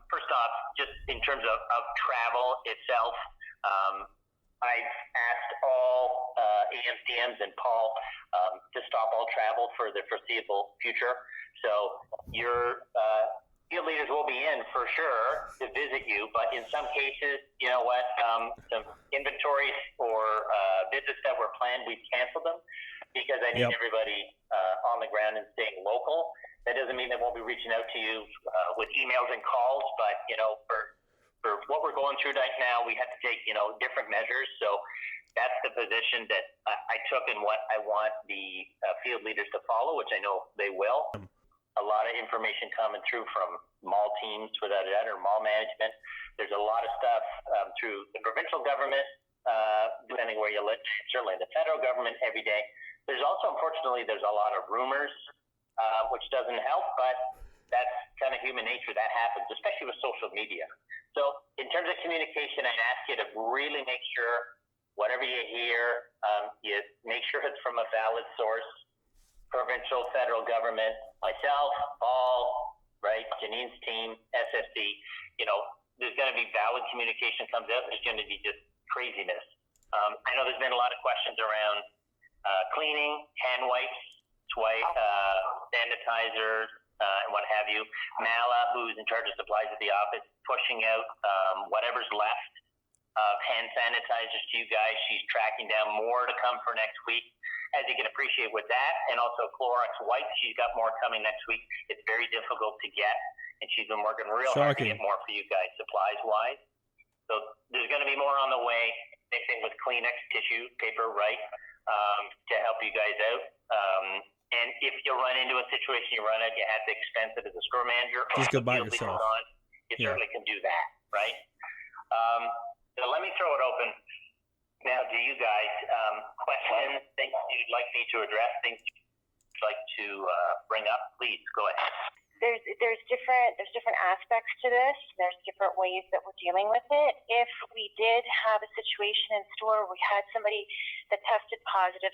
First off, just in terms of travel itself, I've asked all AMs, DMs, and Paul to stop all travel for the foreseeable future. So your field leaders will be in for sure to visit you, but in some cases, you know what, some inventories or visits that were planned, we've canceled them because I need everybody on the ground and staying local. That doesn't mean they won't be reaching out to you with emails and calls, but, you know, for what we're going through right now, we have to take, you know, different measures. So that's the position that I took and what I want the field leaders to follow, which I know they will. A lot of information coming through from mall teams, without a doubt, or mall management. There's a lot of stuff through the provincial government, depending where you live, certainly the federal government every day. There's also, unfortunately, there's a lot of rumors, which doesn't help, but that's kind of human nature. That happens, especially with social media. So in terms of communication, I'd ask you to really make sure whatever you hear, you make sure it's from a valid source, provincial, federal government, myself, Paul, right, Janine's team, SSC, you know, there's going to be valid communication comes out. There's going to be just craziness. I know there's been a lot of questions around cleaning, hand wipes, sanitizers, and what have you. Mala, who's in charge of supplies at the office, pushing out whatever's left of hand sanitizers to you guys. She's tracking down more to come for next week. As you can appreciate with that, and also Clorox wipes, she's got more coming next week. It's very difficult to get, and she's been working real hard to get more for you guys, supplies-wise. So there's going to be more on the way. Same thing with Kleenex, tissue, paper, right, to help you guys out. And if you run into a situation, you run out, you have to expense it as a store manager. Just go buy it yourself. You certainly can do that, right? So let me throw it open now to you guys. Questions, things you'd like me to address, things you'd like to bring up, please go ahead. There's different aspects to this. There's different ways that we're dealing with it. If we did have a situation in store, we had somebody that tested positive,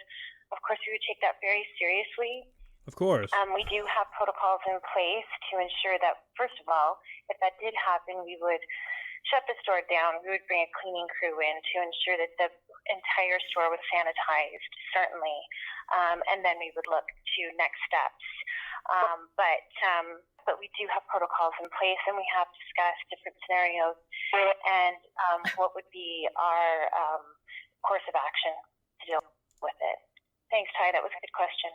of course we would take that very seriously. Of course. We do have protocols in place to ensure that, first of all, if that did happen, we would shut the store down. We would bring a cleaning crew in to ensure that the entire store was sanitized, certainly. And then we would look to next steps. But we do have protocols in place, and we have discussed different scenarios and what would be our course of action to deal with it. Thanks, Ty. That was a good question.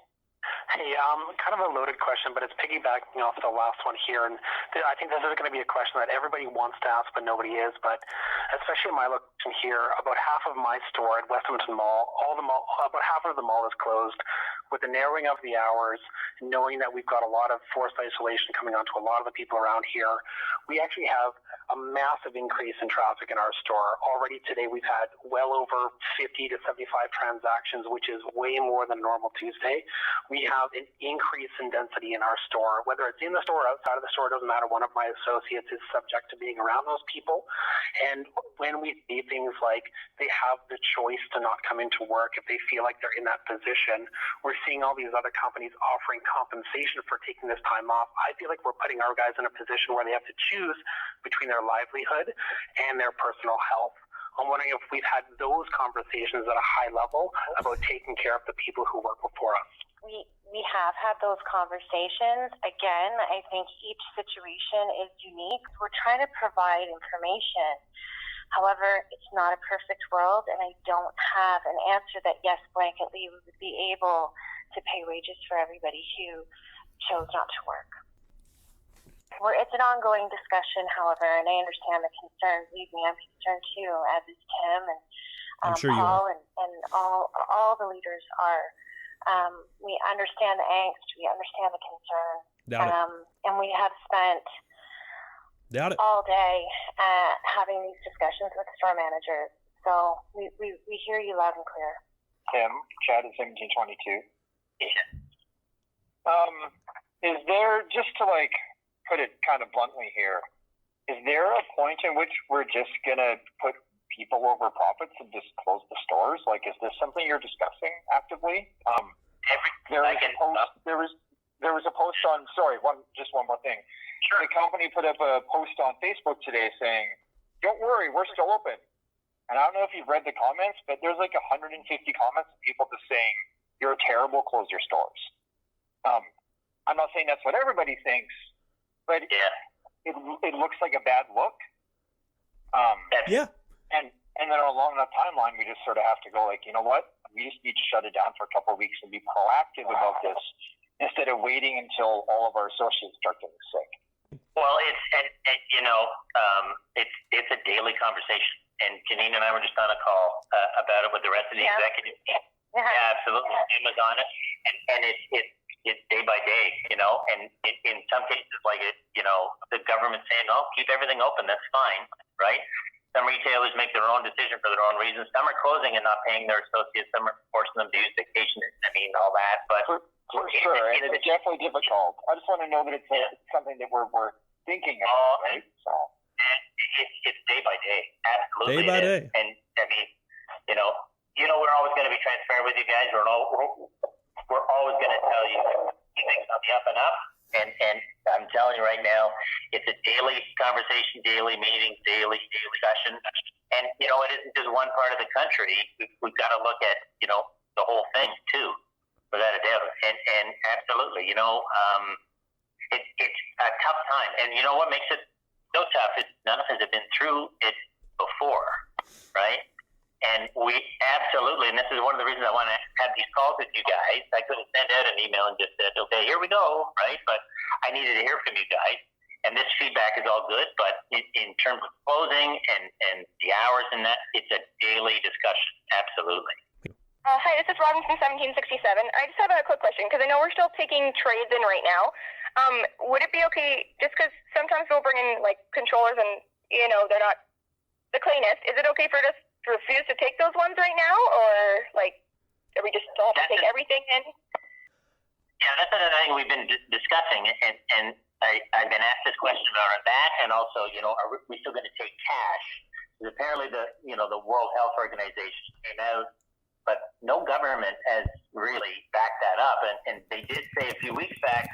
Hey, kind of a loaded question, but it's piggybacking off the last one here, and I think this is going to be a question that everybody wants to ask, but nobody is. But especially in my location here, about half of my store at Westminton Mall, about half of the mall is closed. With the narrowing of the hours, knowing that we've got a lot of forced isolation coming onto a lot of the people around here, we actually have a massive increase in traffic in our store. Already today, we've had well over 50 to 75 transactions, which is way more than normal Tuesday. We have an increase in density in our store, whether it's in the store or outside of the store, doesn't matter. One of my associates is subject to being around those people. And when we see things like they have the choice to not come into work if they feel like they're in that position, we're seeing all these other companies offering compensation for taking this time off. I feel like we're putting our guys in a position where they have to choose between their livelihood and their personal health. I'm wondering if we've had those conversations at a high level about taking care of the people who work before us. We have had those conversations. Again, I think each situation is unique. We're trying to provide information. However, it's not a perfect world, and I don't have an answer that, yes, blanketly we would be able to pay wages for everybody who chose not to work. It's an ongoing discussion, however, and I understand the concern. Believe me, I'm concerned too, as is Tim and Paul and all the leaders are. We understand the angst, we understand the concern, and we have spent all day having these discussions with store managers. So we hear you loud and clear. Tim, Chad is 1722. Is there, just to put it kind of bluntly here, is there a point in which we're just going to put people over profits and just close the stores? Is this something you're discussing actively? there was a post on. Sorry, just one more thing. Sure. The company put up a post on Facebook today saying, "Don't worry, we're still open." And I don't know if you've read the comments, but there's like 150 comments of people just saying, "You're terrible, close your stores." I'm not saying that's what everybody thinks, but it looks like a bad look. Yeah. And then along that timeline, we just sort of have to go like, you know what? We just need to shut it down for a couple of weeks and be proactive about this instead of waiting until all of our associates start getting sick. Well, it's a daily conversation, and Janine and I were just on a call about it with the rest of the executive team. Yeah, absolutely. Jim was on it, and it's day by day, and in some cases, like the government saying, "Oh, keep everything open, that's fine," right? Some retailers make their own decision for their own reasons. Some are closing and not paying their associates. Some are forcing them to use vacation. All that. But for sure, it's definitely difficult. I just want to know that it's something that we're thinking about, right? So. And it's day by day, absolutely. Day by day. And we're always going to be transparent with you guys. We're always going to tell you things on the up and up. And I'm telling you right now, it's a daily conversation, daily meeting, daily discussion. And, it isn't just one part of the country. We've got to look at, the whole thing, too, without a doubt. And absolutely, it's a tough time. And you know what makes it so tough is none of us have been through it before, right? And we absolutely, and this is one of the reasons I want to have these calls with you guys. I couldn't send out an email and just said, okay, here we go, right? But I needed to hear from you guys. And this feedback is all good, but in terms of closing and the hours and that, it's a daily discussion, absolutely. Hi, this is Robin from 1767. I just have a quick question, because I know we're still taking trades in right now. Would it be okay, just because sometimes we'll bring in, controllers and, they're not the cleanest, is it okay for us to refuse to take those ones right now, or are we just still have to take everything in? Yeah, that's another thing we've been discussing, and I've been asked this question about that, and also, are we still going to take cash? Because apparently the World Health Organization came out, but no government has really backed that up, and they did say a few weeks back,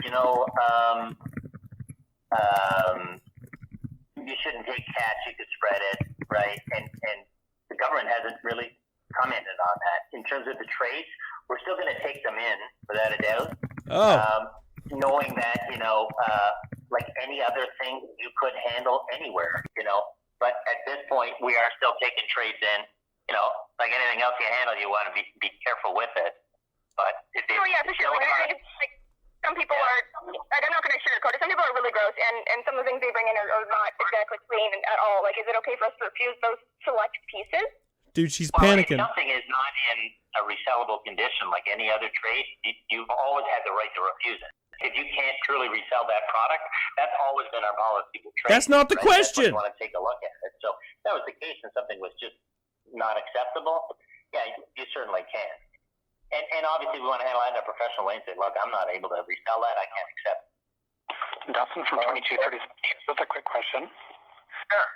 you shouldn't take cash, you could spread it, right? And the government hasn't really commented on that. In terms of the trades, we're still going to take them in, without a doubt. Knowing that, like any other thing you could handle anywhere, But at this point, we are still taking trades in. Like anything else you handle, you want to be careful with it. But for sure. Some people are, I'm not going to sugarcoat it, some people are really gross, and some of the things they bring in are not exactly clean at all. Is it okay for us to refuse those select pieces? Dude, she's panicking. If something is not in a resellable condition like any other trade, you've always had the right to refuse it. If you can't truly resell that product, that's always been our policy with trade. That's not the question. You want to take a look at it. So if that was the case and something was just not acceptable, yeah, you certainly can. And obviously we want to handle that in a professional way and say, look, I'm not able to resell that. I can't accept it. Dustin from 2236. Just a quick question. Sure.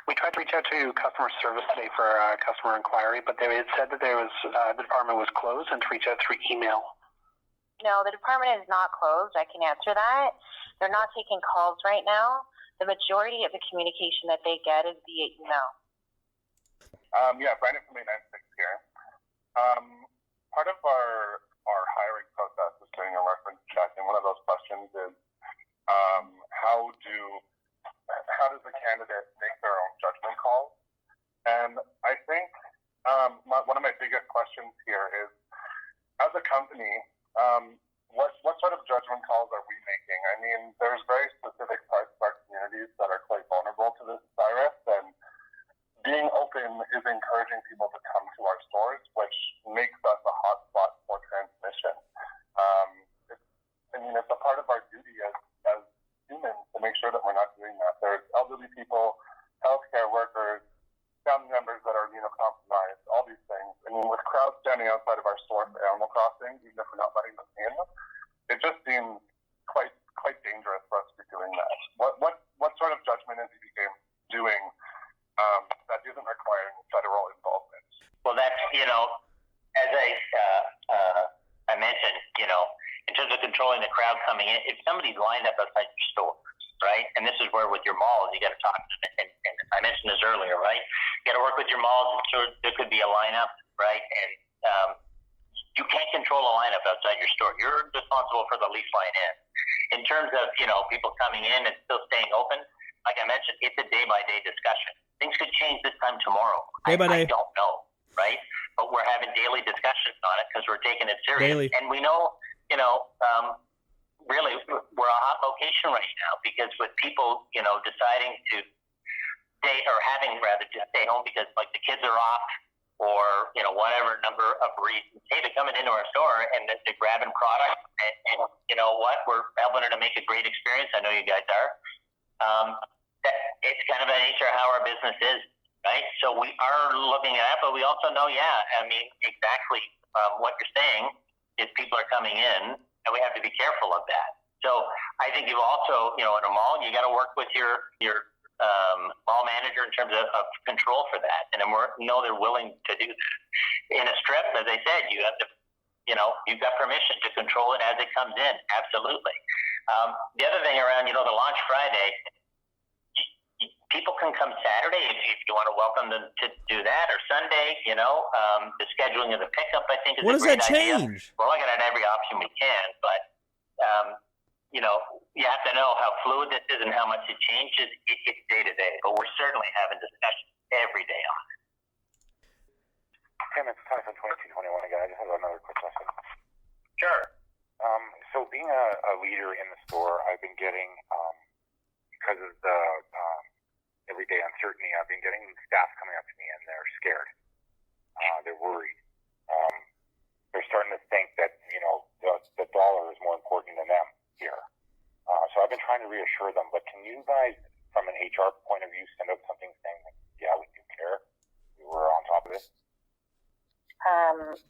We tried to reach out to customer service today for a customer inquiry, but they had said that the department was closed and to reach out through email. No, the department is not closed. I can answer that. They're not taking calls right now. The majority of the communication that they get is via email. Brandon from 896 here. Part of our hiring process is doing a reference check, and one of those questions is how does the candidate make their own judgment calls? And I think one of my biggest questions here is, as a company, what sort of judgment calls are we making? I mean, there's very specific parts of our communities that are quite vulnerable to this virus, and being open is encouraging people to come to our stores, which makes us a hotspot for transmission. It's a part of our duty as humans to make sure that we're not doing that. There's elderly people, healthcare workers, family members that are immunocompromised, all these things. With crowds standing outside of our store for Animal Crossing, even if we're not letting them in, it just seems quite dangerous for us to be doing that. What sort of judgment is EBK doing that isn't requiring federal involvement? Well, that's, as I mentioned, in terms of controlling coming in, if somebody's lined up outside your store, right? And this is where with your malls, you got to talk to them. And I mentioned this earlier, right? You got to work with your malls. So there could be a lineup, right? And you can't control a lineup outside your store. You're responsible for the lease line in. In terms of, people coming in and still staying open, like I mentioned, it's a day-by-day discussion. Things could change this time tomorrow. Day by day. I don't know, right? But we're having daily discussions on it because we're taking it serious. Daily. And we know, really, we're a hot location right now because with people, deciding to stay or having rather to stay home because like the kids are off or, whatever number of reasons. Hey, they're coming into our store and they're grabbing product and you know what? We're helping to make a great experience. I know you guys are. That it's kind of an nature of how our business is, right? So we are looking at it, but we also know, exactly what you're saying is people are coming in and we have to be careful of that. So I think you also, in a mall, you got to work with your mall manager in terms of control for that. And then they're willing to do that. In a strip, as I said, you have to, you've got permission to control it as it comes in. Absolutely. The other thing around, the launch Friday, people can come Saturday if you want to welcome them to do that, or Sunday, the scheduling of the pickup, I think, is a great idea. What does that change? We're looking at every option we can, but, you have to know how fluid this is and how much it changes. It's day to day, but we're certainly having discussions every day on it. Tim, it's Ty from 2221 again. I just have another quick question. Sure. So being a leader in the store, I've been getting, because of the everyday uncertainty, I've been getting staff coming up to me and they're scared. They're worried. They're starting to think that, the dollar is more important than them here. So I've been trying to reassure them, but can you guys, from an HR point of view, send out something saying, yeah, we do care, we're on top of this?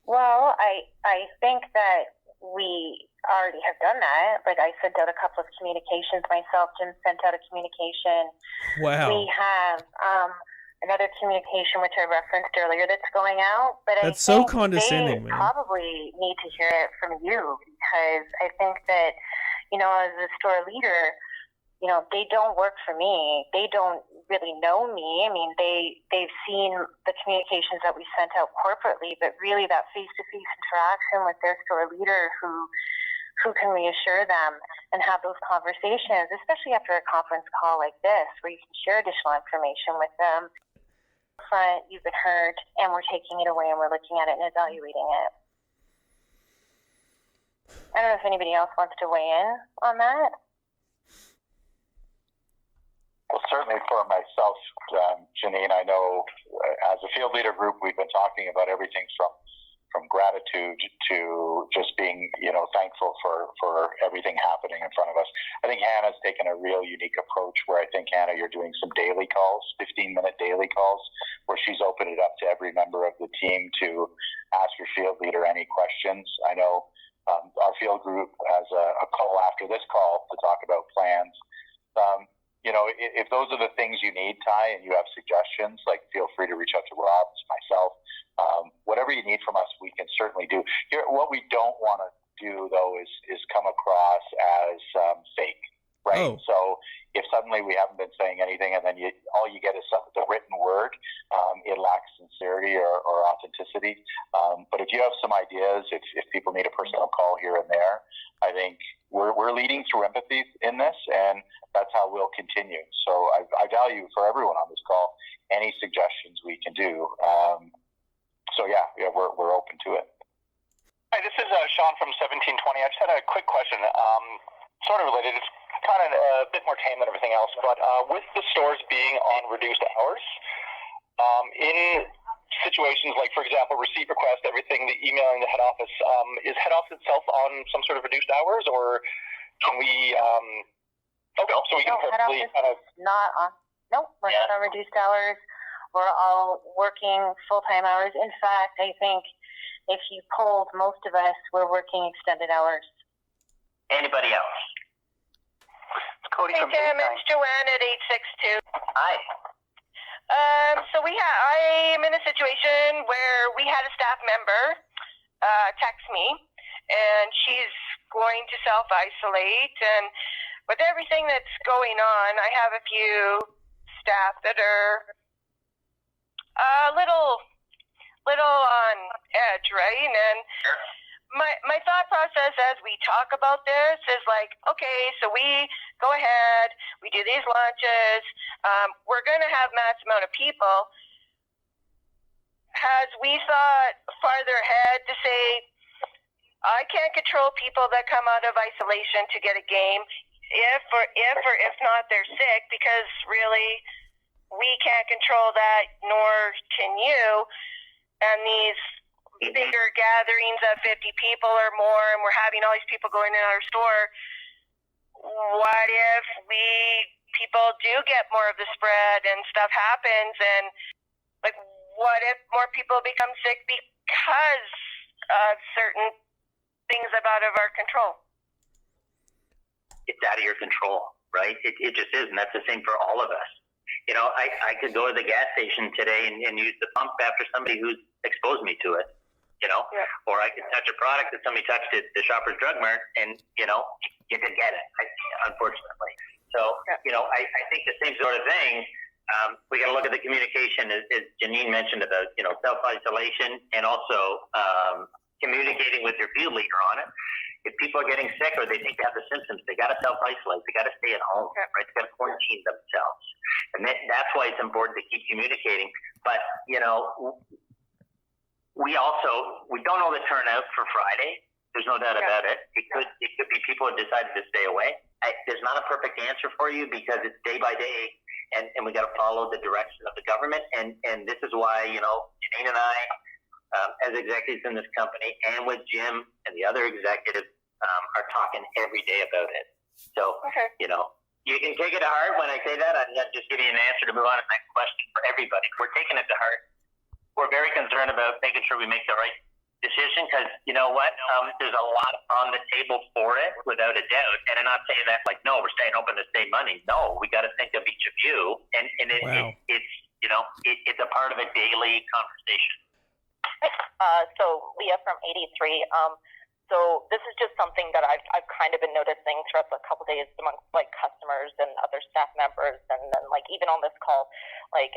Well, I think that we already have done that. Like I sent out a couple of communications myself. Jim sent out a communication. Wow. We have another communication, which I referenced earlier, that's going out. But that's I think so condescending, they man. probably need to hear it from you because I think that, as a store leader, they don't work for me. They don't really know me. I mean, they've seen the communications that we sent out corporately, but really that face-to-face interaction with their store leader who can reassure them and have those conversations, especially after a conference call like this, where you can share additional information with them. Front, you've been heard, and we're taking it away and we're looking at it and evaluating it. I don't know if anybody else wants to weigh in on that. Well, certainly for myself, Janine, I know as a field leader group, we've been talking about everything from gratitude to just being, thankful for everything happening in front of us. I think Hannah's taken a real unique approach where I think, Hannah, you're doing some daily calls, 15-minute daily calls, where she's opened it up to every member of the team to ask your field leader any questions. I know our field group has a call after this call to talk about plans. If those are the things you need, Ty, and you have suggestions, feel free to reach out to Rob, myself. Whatever you need from us, we can certainly do. Here, what we don't want to do, though, is come across as fake, right? Oh. So if suddenly we haven't been saying anything and then all you get is the written word, it lacks sincerity or authenticity. But if you have some ideas, if people need a personal call here and there, I think we're leading through empathy in this, and that's how we'll continue. So I value for everyone on this call any suggestions we can do. So we're open to it. Hi, this is Sean from 1720. I just had a quick question, sort of related. It's kind of a bit more tame than everything else, but with the stores being on reduced hours, in situations like, for example, receipt request, everything, the emailing the head office, is head office itself on some sort of reduced hours, or can we? So we can perfectly kind of not on. No, we're not on reduced hours. We're all working full-time hours. In fact, I think if you polled most of us, we're working extended hours. Anybody else? It's Cody from Tim, FaceTime. it's Joanne at 862. Hi. I am in a situation where we had a staff member text me, and she's going to self-isolate, and with everything that's going on, I have a few staff that are a little on edge, right? And my thought process as we talk about this is like, okay, so we go ahead, we do these launches, we're going to have mass amount of people. Has we thought farther ahead to say, I can't control people that come out of isolation to get a game, if not they're sick, because really we can't control that, nor can you. And these bigger gatherings of 50 people or more, and we're having all these people going in our store. What if people do get more of the spread and stuff happens, and like, what if more people become sick because of certain things out of our control? It's out of your control, right? It just is, and that's the same for all of us. You know, I could go to the gas station today and use the pump after somebody who's exposed me to it, you know, or I could touch a product that somebody touched at the Shoppers Drug Mart and, you know, you can get it, unfortunately. So, you know, I think the same sort of thing, we got to look at the communication, as Janine mentioned, about, you know, self-isolation and also communicating with your field leader on it. If people are getting sick or they think they have the symptoms, they got to self-isolate. They got to stay at home, right? They got to quarantine themselves. And that's why it's important to keep communicating. But, you know, we don't know the turnout for Friday. There's no doubt about it. It could be people who decided to stay away. There's not a perfect answer for you because it's day by day, and we got to follow the direction of the government. And this is why, you know, Janine and I, as executives in this company, and with Jim and the other executives, are talking every day about it. So, you know, you can take it to heart when I say that. I'm not just giving you an answer to move on to the next question for everybody. We're taking it to heart. We're very concerned about making sure we make the right decision because, you know what, there's a lot on the table for it, without a doubt. And I'm not saying that like, no, we're staying open to save money. No, we got to think of each of you. And it's, you know, it's a part of a daily conversation. So Leah from 83. So this is just something that I've kind of been noticing throughout the couple days amongst like customers and other staff members, and then like even on this call, like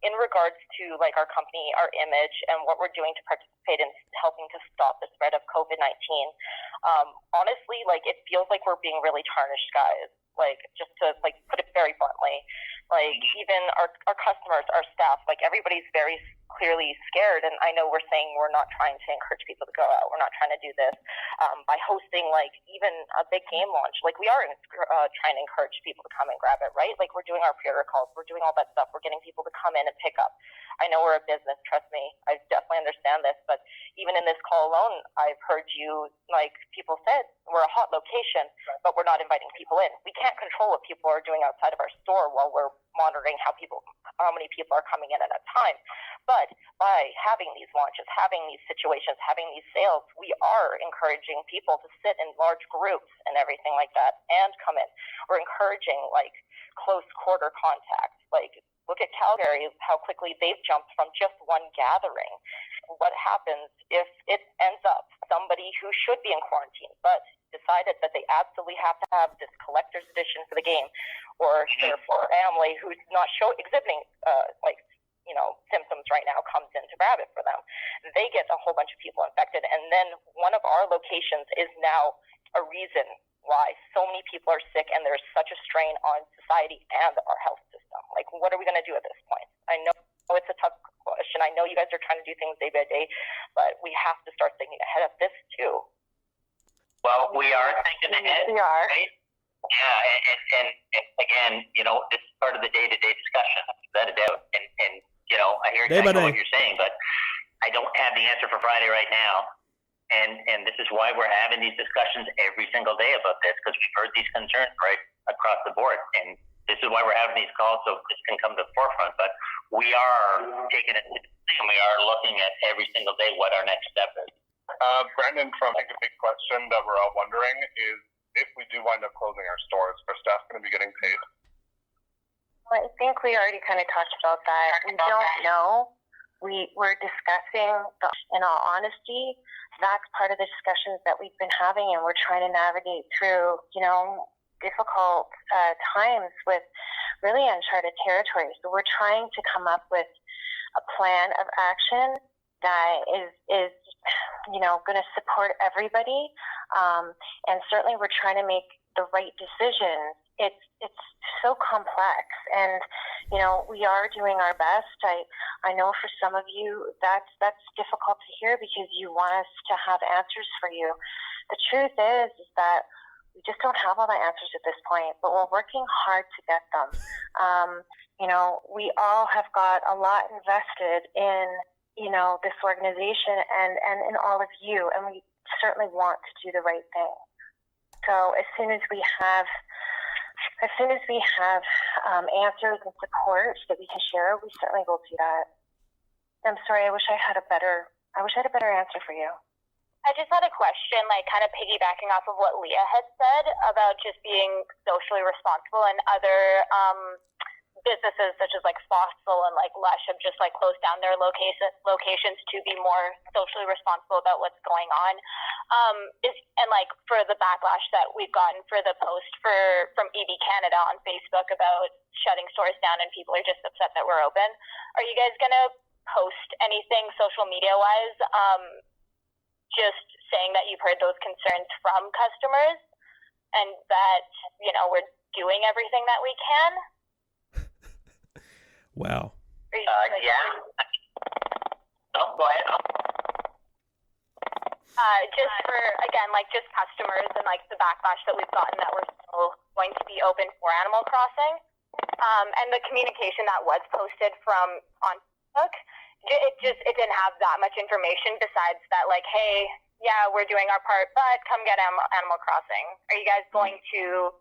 in regards to like our company, our image, and what we're doing to participate in helping to stop the spread of COVID-19. Honestly, like it feels like we're being really tarnished, guys. Like just to like put it very bluntly, like even our customers, our staff, like everybody's very clearly scared. And I know we're saying we're not trying to encourage people to go out. We're not trying to do this by hosting like even a big game launch. Like we are trying to encourage people to come and grab it, right? Like we're doing our pre-order calls, we're doing all that stuff. We're getting people to come in and pick up. I know we're a business, trust me. I definitely understand this, but even in this call alone, I've heard you, like people said, we're a hot location, but we're not inviting people in. We can't control what people are doing outside of our store while we're monitoring how many people are coming in at a time. But by having these launches, having these situations, having these sales, we are encouraging people to sit in large groups and everything like that and come in. We're encouraging like close quarter contact. Like look at Calgary, how quickly they've jumped from just one gathering. What happens if it ends up somebody who should be in quarantine but decided that they absolutely have to have this collector's edition for the game, or their family who's not exhibiting symptoms right now comes in to grab it for them. They get a whole bunch of people infected, and then one of our locations is now a reason why so many people are sick, and there's such a strain on society and our health system. Like, what are we going to do at this point? I know it's a tough question. I know you guys are trying to do things day by day, but we have to start thinking ahead of this too. Well, we are thinking ahead. We are. Right? Yeah, and again, you know, this is part of the day-to-day discussion, without a doubt. And you know, I hear exactly what you're saying, but I don't have the answer for Friday right now. And this is why we're having these discussions every single day about this, because we've heard these concerns right across the board. And this is why we're having these calls, so this can come to the forefront. But we are taking it seriously, and we are looking at every single day what our next step is. Brandon, from I think a big question that we're all wondering is, if we do wind up closing our stores, are staff going to be getting paid? Well, I think we already kind of talked about that. We don't know. we're discussing, in all honesty, that's part of the discussions that we've been having, and we're trying to navigate through, difficult times with really uncharted territory. So we're trying to come up with a plan of action that is going to support everybody. And certainly we're trying to make the right decisions. It's so complex, and we are doing our best. I know for some of you that's difficult to hear because you want us to have answers for you. The truth is that we just don't have all the answers at this point, but we're working hard to get them. We all have got a lot invested in this organization and in all of you, and we certainly want to do the right thing. So as soon as we have answers and support that we can share, we certainly will do that. I'm sorry, I wish I had a better answer for you. I just had a question, kind of piggybacking off of what Leah had said about just being socially responsible, and other businesses such as Fossil and Lush have just closed down their locations to be more socially responsible about what's going on. For the backlash that we've gotten for the post from EV Canada on Facebook about shutting stores down, and people are just upset that we're open. Are you guys gonna post anything social media wise? Just saying that you've heard those concerns from customers and that, we're doing everything that we can. Wow. Yeah. Oh, go ahead. Just for, again, just customers and the backlash that we've gotten that we're still going to be open for Animal Crossing. And the communication that was posted on Facebook, it didn't have that much information besides that, hey, yeah, we're doing our part, but come get Animal Crossing. Are you guys going to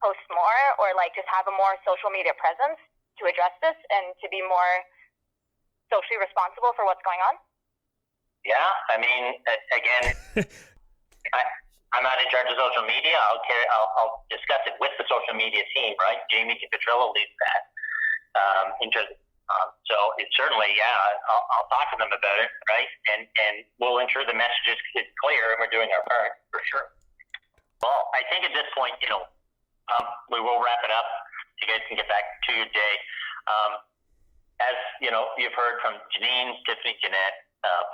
post more, or just have a more social media presence to address this and to be more socially responsible for what's going on? Yeah, I mean, again, I'm not in charge of social media. I'll discuss it with the social media team, right? Jamie Petrillo leads that. So it's certainly, I'll talk to them about it, right? And we'll ensure the message is clear and we're doing our part for sure. Well, I think at this point, we will wrap it up. You guys can get back to your day. As you've heard from Janine, Tiffany, Jeanette,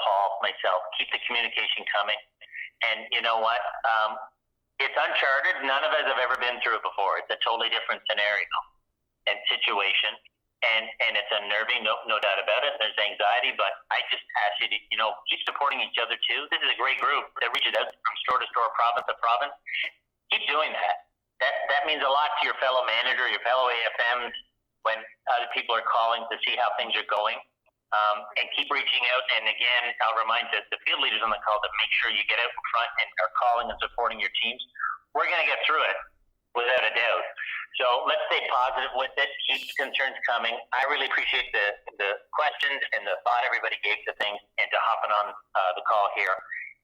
Paul, myself, keep the communication coming. And you know what? It's uncharted. None of us have ever been through it before. It's a totally different scenario and situation. And it's unnerving, no doubt about it. There's anxiety, but I just ask you to, keep supporting each other too. This is a great group that reaches out from store to store, province to province. Keep doing that. That means a lot to your fellow manager, your fellow AFMs, when other people are calling to see how things are going. And keep reaching out. And again, I'll remind the field leaders on the call to make sure you get out in front and are calling and supporting your teams. We're going to get through it, without a doubt. So let's stay positive with it. Keep the concerns coming. I really appreciate the questions and the thought everybody gave to things, and to hopping on the call here.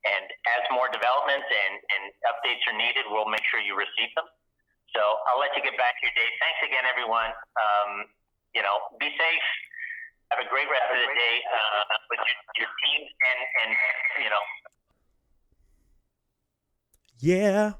And as more developments and updates are needed, we'll make sure you receive them. So I'll let you get back to your day. Thanks again, everyone. Be safe. Have a great rest of the day with your teams and. Yeah.